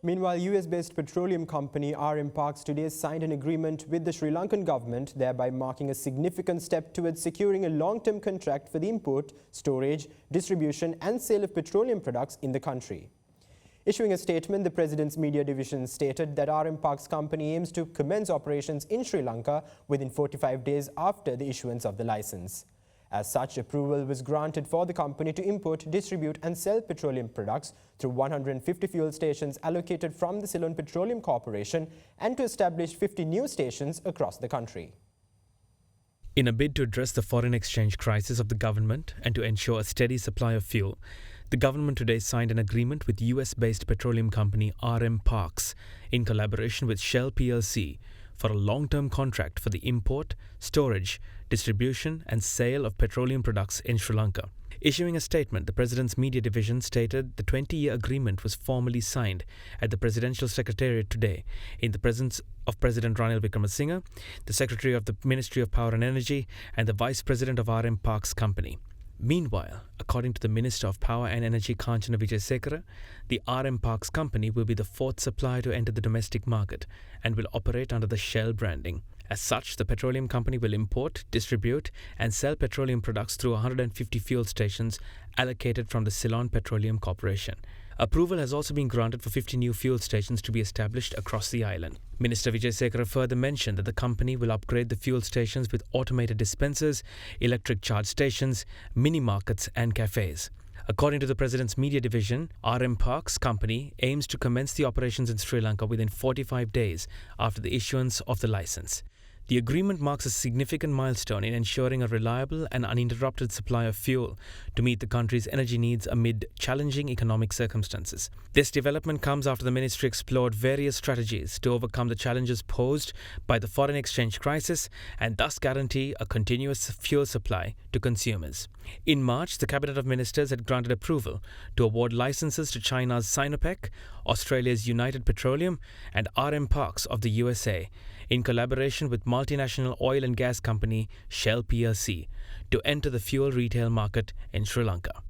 Meanwhile, US-based petroleum company RM Parks today signed an agreement with the Sri Lankan government, thereby marking a significant step towards securing a long-term contract for the import, storage, distribution and sale of petroleum products in the country. Issuing a statement, the President's media division stated that RM Parks company aims to commence operations in Sri Lanka within 45 days after the issuance of the license. As such, approval was granted for the company to import, distribute and sell petroleum products through 150 fuel stations allocated from the Ceylon Petroleum Corporation and to establish 50 new stations across the country. In a bid to address the foreign exchange crisis of the government and to ensure a steady supply of fuel, the government today signed an agreement with US-based petroleum company RM Parks in collaboration with Shell plc for a long-term contract for the import, storage, distribution and sale of petroleum products in Sri Lanka. Issuing a statement, the President's media division stated the 20-year agreement was formally signed at the Presidential Secretariat today in the presence of President Ranil Wickremesinghe, the Secretary of the Ministry of Power and Energy and the Vice President of RM Parks Company. Meanwhile, according to the Minister of Power and Energy Kanchana Wijesekara, the RM Parks Company will be the fourth supplier to enter the domestic market and will operate under the Shell branding. As such, the petroleum company will import, distribute and sell petroleum products through 150 fuel stations allocated from the Ceylon Petroleum Corporation. Approval has also been granted for 50 new fuel stations to be established across the island. Minister Wijesekara further mentioned that the company will upgrade the fuel stations with automated dispensers, electric charge stations, mini markets and cafes. According to the President's media division, RM Parks Company aims to commence the operations in Sri Lanka within 45 days after the issuance of the license. The agreement marks a significant milestone in ensuring a reliable and uninterrupted supply of fuel to meet the country's energy needs amid challenging economic circumstances. This development comes after the ministry explored various strategies to overcome the challenges posed by the foreign exchange crisis and thus guarantee a continuous fuel supply to consumers. In March, the Cabinet of Ministers had granted approval to award licenses to China's Sinopec, Australia's United Petroleum and RM Parks of the USA, in collaboration with multinational oil and gas company Shell plc, to enter the fuel retail market in Sri Lanka.